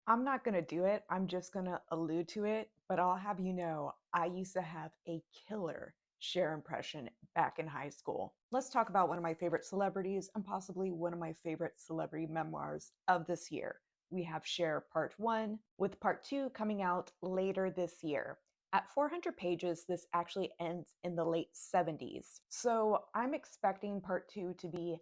I'm not going to do it. I'm just going to allude to it, but I'll have you know, I used to have a killer Cher impression back in high school. Let's talk about one of my favorite celebrities and possibly one of my favorite celebrity memoirs of this year. We have Cher Part 1, with Part 2 coming out later this year. At 400 pages, this actually ends in the late 70s. So I'm expecting Part 2 to be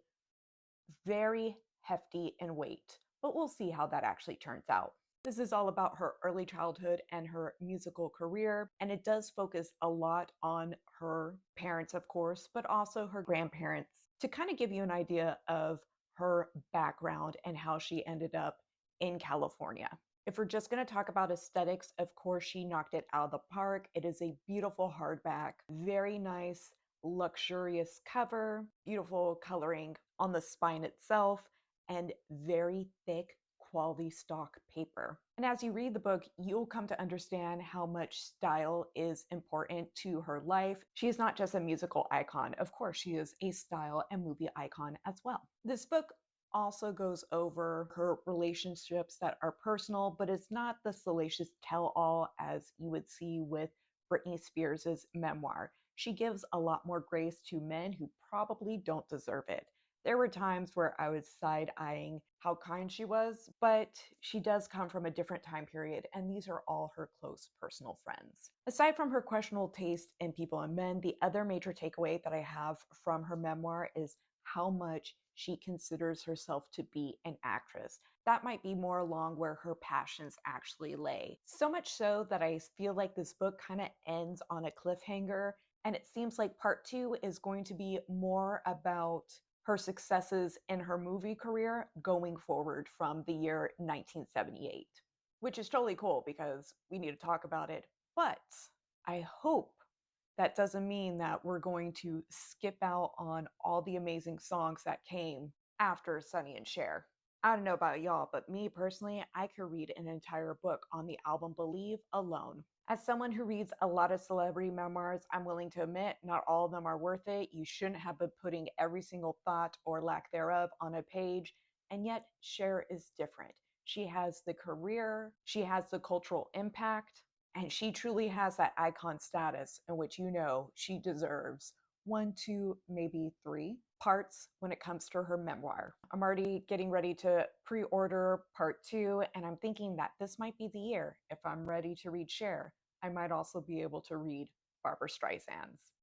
very hefty in weight, but we'll see how that actually turns out. This is all about her early childhood and her musical career, and it does focus a lot on her parents, of course, but also her grandparents to kind of give you an idea of her background and how she ended up in California. If we're just going to talk about aesthetics, of course, she knocked it out of the park. It is a beautiful hardback, very nice, luxurious cover, beautiful coloring on the spine itself, and very thick quality stock paper. And as you read the book, you'll come to understand how much style is important to her life. She is not just a musical icon. Of course, she is a style and movie icon as well. This book also goes over her relationships that are personal, but it's not the salacious tell all as you would see with Britney Spears' memoir. She gives a lot more grace to men who probably don't deserve it. There were times where I was side eyeing how kind she was, but she does come from a different time period, and these are all her close personal friends. Aside from her questionable taste in people and men, the other major takeaway that I have from her memoir is how much she considers herself to be an actress. That might be more along where her passions actually lay. So much so that I feel like this book kind of ends on a cliffhanger, and it seems like part two is going to be more about her successes in her movie career going forward from the year 1978, which is totally cool because we need to talk about it. But I hope that doesn't mean that we're going to skip out on all the amazing songs that came after Sonny and Cher. I don't know about y'all, but me personally, I could read an entire book on the album Believe alone. As someone who reads a lot of celebrity memoirs, I'm willing to admit not all of them are worth it. You shouldn't have been putting every single thought or lack thereof on a page. And yet, Cher is different. She has the career, she has the cultural impact, and she truly has that icon status in which you know she deserves one, two, maybe three parts when it comes to her memoir. I'm already getting ready to pre order part two, and I'm thinking that this might be the year. If I'm ready to read Cher, I might also be able to read Barbara Streisand's.